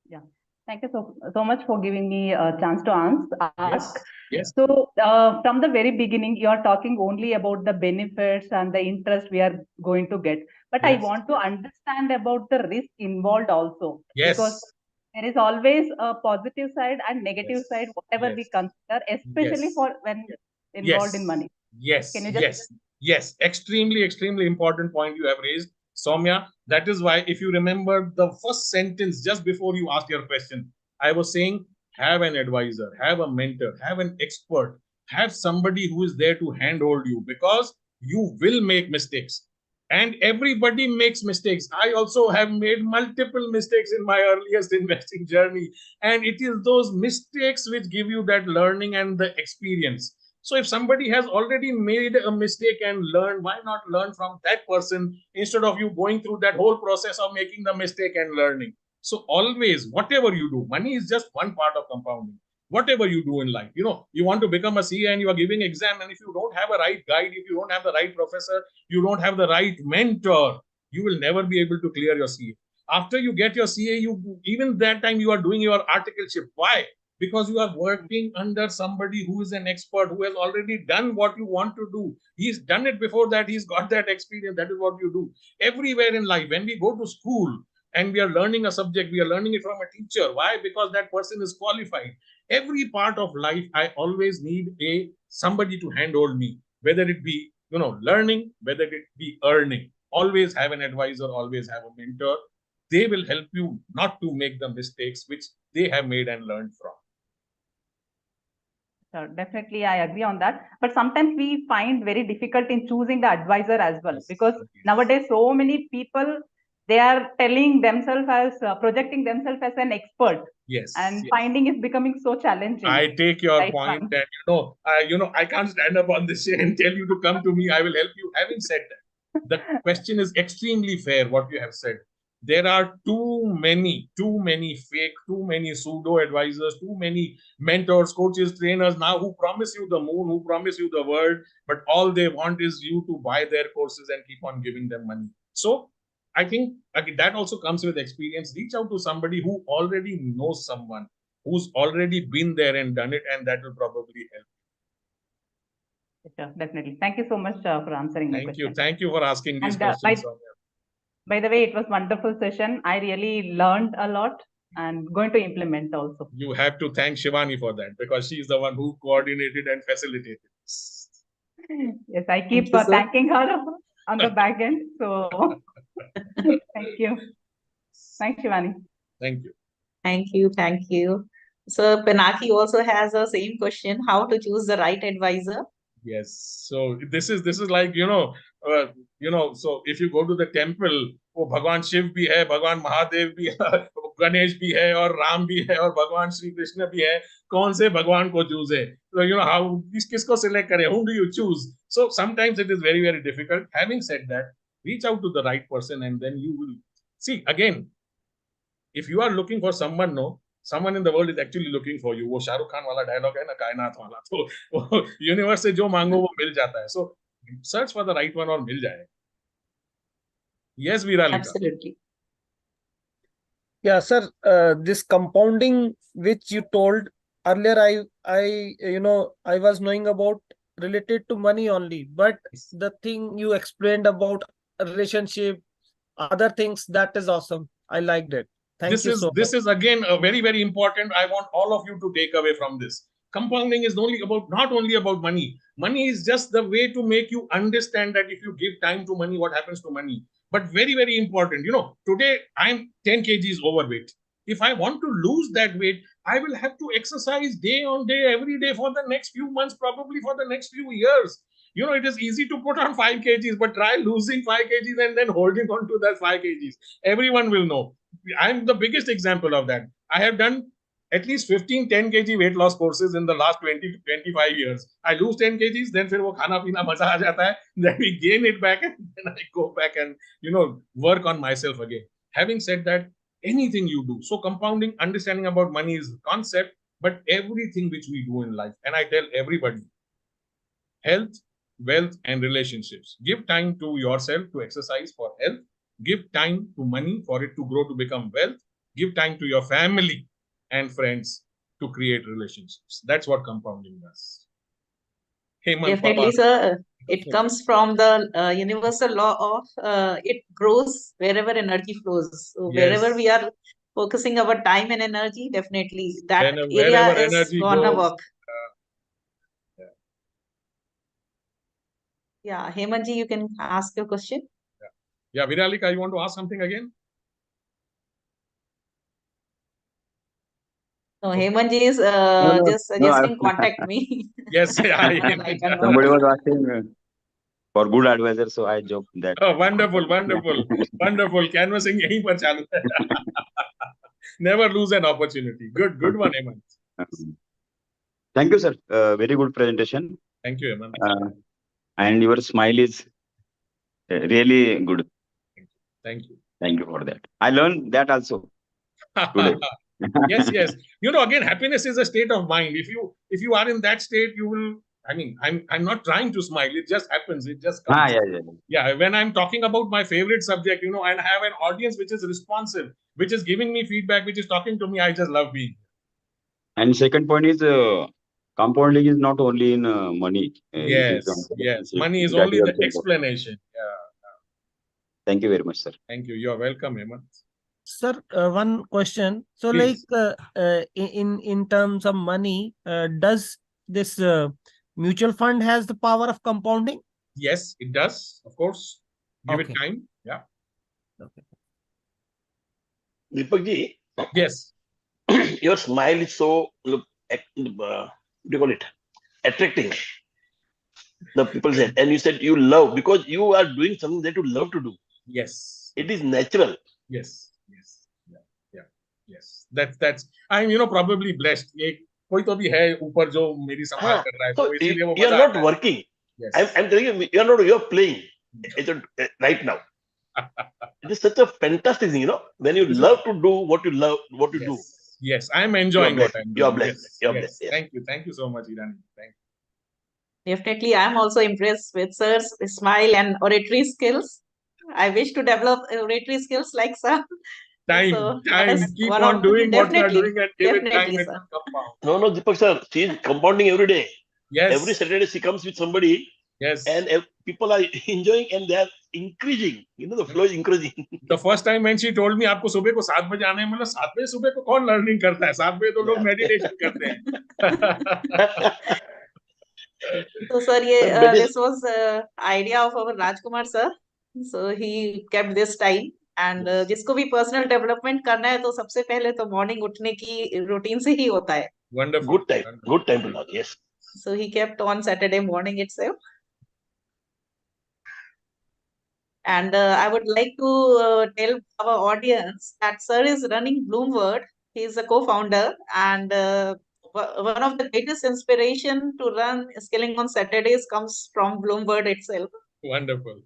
Yeah. Thank you so much for giving me a chance to ask. Yes. So from the very beginning, you are talking only about the benefits and the interest we are going to get. But I Yes. want to understand about the risk involved also. Yes. Because there is always a positive side and negative Yes. side, whatever we Yes. consider, especially Yes. for when involved in money. Yes. Can you just Yes. Extremely important point you have raised, Soumya. That is why, if you remember the first sentence just before you asked your question, I was saying, have an advisor, have a mentor, have an expert, have somebody who is there to handhold you, because you will make mistakes. And everybody makes mistakes. I also have made multiple mistakes in my earliest investing journey. And it is those mistakes which give you that learning and the experience. So if somebody has already made a mistake and learned, why not learn from that person instead of you going through that whole process of making the mistake and learning? So always, whatever you do, money is just one part of compounding. Whatever you do in life, you know, you want to become a CA and you are giving exam, and if you don't have a right guide, if you don't have the right professor, you don't have the right mentor, you will never be able to clear your CA. After you get your CA, even that time you are doing your articleship. Why? Because you are working under somebody who is an expert, who has already done what you want to do. He's done it before that. He's got that experience. That is what you do. Everywhere in life, when we go to school and we are learning a subject, we are learning it from a teacher. Why? Because that person is qualified. Every part of life, I always need somebody to handhold me, whether it be, you know, learning, whether it be earning. Always have an advisor, always have a mentor. They will help you not to make the mistakes which they have made and learned from. Sure, definitely, I agree on that. But sometimes we find very difficult in choosing the advisor as well, because nowadays so many people, they are telling themselves as projecting themselves as an expert. Yes. And finding is becoming so challenging. I take your Right point, one. and I can't stand up on this chair and tell you to come to me. I will help you. Having said that, the question is extremely fair. What you have said. There are too many fake, too many pseudo advisors, too many mentors, coaches, trainers now who promise you the moon, who promise you the world, but all they want is you to buy their courses and keep on giving them money. So I think that also comes with experience. Reach out to somebody who already knows someone, who's already been there and done it, and that will probably help. Sure, definitely. Thank you so much for answering my question. Thank you for asking these questions. By the way, it was a wonderful session. I really learned a lot and going to implement also. You have to thank Khemani for that, because she is the one who coordinated and facilitated. Yes, I keep thanking her on the back end. So thank you. Thanks, Khemani. Thank you. Thank you. Thank you. So Pinaki also has the same question: how to choose the right advisor? Yes. So this is like so if you go to the temple, वो भगवान शिव भी है, भगवान महादेव भी है, गणेश भी है और राम भी है और भगवान श्री कृष्ण भी है. कौन से भगवान को चूज है? So how किसको select करें? Whom do you choose? So sometimes it is very very difficult. Having said that, reach out to the right person and then you will see again. If you are looking for someone, no, someone in the world is actually looking for you. वो शाहरुख खान वाला dialogue है ना, कायनात वाला. तो universe से जो मांगो वो मिल जाता है. So search for the right one और मिल जाएगा. Yes, Viralika. Absolutely. Yeah, sir. This compounding which you told earlier, I was knowing about related to money only, but the thing you explained about a relationship, other things, that is awesome. I liked it. Thank you so much. This is again a very very important. I want all of you to take away from this. Compounding is not only about money. Money is just the way to make you understand that if you give time to money, what happens to money. But very very important. Today I'm 10 kgs overweight. If I want to lose that weight, I will have to exercise day on day, every day for the next few months, probably for the next few years. It is easy to put on 5 kgs, but try losing 5 kgs and then holding on to that 5 kgs. Everyone will know. I'm the biggest example of that. I have done at least 15 10 kg weight loss courses in the last 20 to 25 years. I lose 10 kgs, then फिर वो खाना पीना मजा आ जाता है. Then we gain it back and then I go back and work on myself again. Having said that, anything you do. So compounding, understanding about money is the concept, but everything which we do in life, and I tell everybody, health, wealth, and relationships. Give time to yourself to exercise for health. Give time to money for it to grow to become wealth. Give time to your family and friends to create relationships. That's what compounding does. Definitely, sir. It comes from the universal law of it grows wherever energy flows. So wherever we are focusing our time and energy, definitely that area is gonna work. Yeah, Hemanji, you can ask your question. Yeah, Viralika, you want to ask something again? No, Hemanji is just suggesting contact me. Yes, somebody was asking for good advisor, so I joked that. Oh, wonderful. Canvassing yahin par chalu hai. Never lose an opportunity. Good one, Hemant. Thank you, sir. Very good presentation. Thank you, Hemant. And your smile is really good. Thank you. Thank you for that. I learned that also today. Yes. Again, happiness is a state of mind. If you are in that state, you will. I mean, I'm not trying to smile. It just happens. It just comes. Yeah. When I'm talking about my favorite subject, and I have an audience which is responsive, which is giving me feedback, which is talking to me, I just love being. And second point is compounding is not only in money. Yes. Money is only the explanation. Yeah. Thank you very much, sir. Thank you. You're welcome, Hemant. Sir, one question. So, Please. like in terms of money, does this mutual fund has the power of compounding? Yes, it does. Of course. Give it time. Yeah. Okay. Deepak ji. Yes. Your smile is so what do you call it? Attracting. The people said, and you said you love because you are doing something that you love to do. Yes. It is natural. Yes. That's I'm probably blessed. कोई तो भी है ऊपर जो मेरी संभाल कर रहा है, तो इसीलिए वो you are not working. Yes. I'm telling you, you're playing right now. It is such a fantastic thing, when you love to do what you do. Yes, I'm enjoying what I'm doing. You're blessed. Yes. You're blessed. Yes. Thank you so much, Irani. Thank you. Definitely, I'm also impressed with sir's smile and oratory skills. I wish to develop oratory skills like sir. Time. Keep on doing what you are doing and give it time. It will compound. No, Deepak sir, she is compounding every day. Yes. Every Saturday she comes with somebody. Yes. And people are enjoying and they are increasing. The flow is increasing. The first time when she told me आपको सुबह को 7 बजे आने हैं, मतलब 7 बजे सुबह को कौन लर्निंग करता है? 7 बजे तो लोग मेडिटेशन करते हैं. So sir, this was idea of our Rajkumar sir. So he kept this time and Yes. जिसको भी पर्सनल डेवलपमेंट करना है तो सबसे पहले तो मॉर्निंग उठने की रूटीन से ही होता है. Wonderful. Good time. Wonderful. Good time to learn. Yes. So he kept on Saturday morning itself. And I would like to tell our audience that Sir is running Bloomword. He is a co-founder, and one of the greatest inspiration to run Skilling on Saturdays comes from Bloomword itself. Wonderful.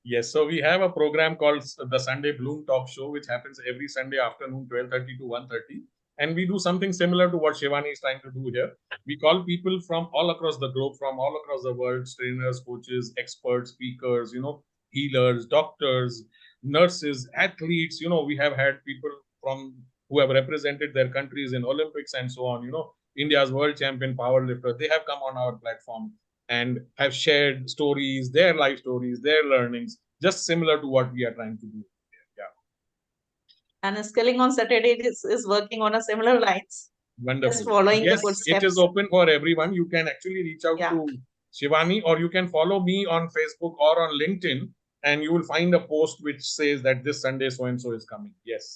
Yes, so we have a program called the Sunday Bloom Talk Show, which happens every Sunday afternoon, 12:30 to 1:30. And we do something similar to what Shivani is trying to do here. We call people from all across the globe, from all across the world, trainers, coaches, experts, speakers, healers, doctors, nurses, athletes. We have had people from who have represented their countries in Olympics and so on. India's world champion powerlifter, they have come on our platform and have shared stories, their life stories, their learnings, just similar to what we are trying to do. Yeah. And Skilling on Saturdays is working on a similar lines. Wonderful. Just following the Yes, footsteps. it is open for everyone. You can actually reach out Yeah. to Shivani, or you can follow me on Facebook or on LinkedIn, and you will find a post which says that this Sunday so and so is coming. Yes.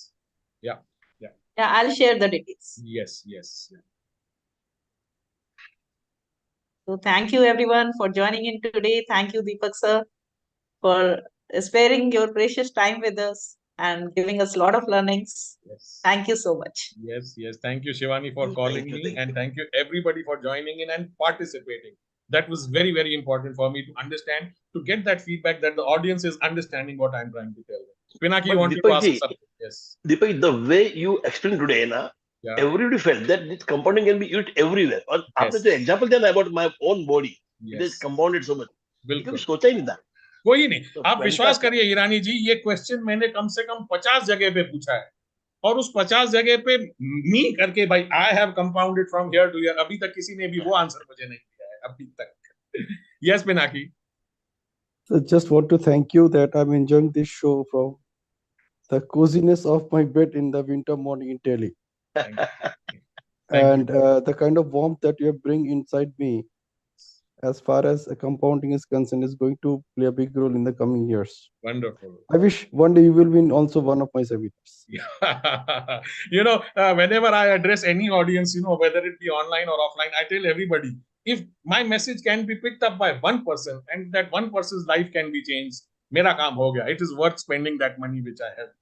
Yeah. Yeah. Yeah, I'll share the details. Yes. Yes. So thank you everyone for joining in today. Thank you, Deepak sir, for sparing your precious time with us and giving us a lot of learnings. Yes. Thank you so much. Yes. Thank you, Shivani, for calling me, Thank and you. thank you everybody for joining in and participating. That was very, very important for me to understand, to get that feedback that the audience is understanding what I'm trying to tell them. Pinaki, you But wanted to ask Deepak something? Yes. Deepak, the way you explained today, Yeah. everybody felt that this compounding can be used everywhere. और आपने Yes. जो example दिया ना about my own body, it is Yes. compounded so much. बिल्कुल. कभी सोचा ही नहीं था. कोई नहीं. So आप विश्वास fantastic. करिए ईरानी जी, ये क्वेश्चन मैंने कम से कम 50 जगह पे पूछा है, और उस 50 जगह पे मी करके भाई I have compounded from here to here, अभी तक किसी ने भी वो आंसर मुझे नहीं दिया है अभी तक. Yes, Pinaki. So just want to thank you that I'm enjoying this show from the coziness of my bed in the winter morning in Delhi. Thank you. And the kind of warmth that you bring inside me, as far as compounding is concerned, is going to play a big role in the coming years. Wonderful. I wish one day you will be in also one of my seminars. Whenever I address any audience, whether it be online or offline, I tell everybody, if my message can be picked up by one person and that one person's life can be changed, mera kaam ho gaya. It is worth spending that money which I have,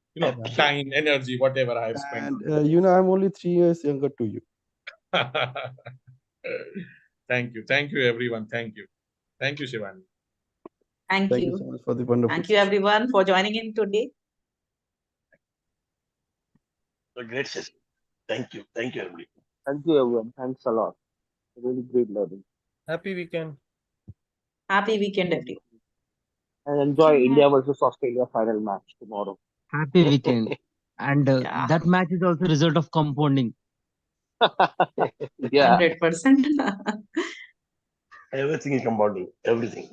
time, energy, whatever I have spent. And I'm only 3 years younger to you. Thank you, everyone. Thank you, Shivani. Thank Thank you. you so much for the wonderful Thank you session. everyone for joining in today. A great session. Thank you, everybody. Thank you, everyone. Thanks a lot. Really great learning. Happy weekend. Happy weekend, everyone. And enjoy India versus Australia final match tomorrow. Happy weekend. And Yeah. that match is also a result of compounding. Yeah. 100%. Everything is compounding. Everything.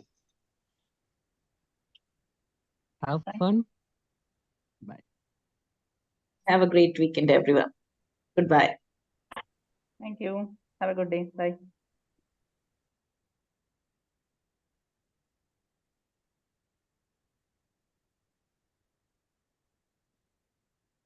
Have fun. Bye. Have a great weekend, everyone. Goodbye. Thank you. Have a good day. Bye.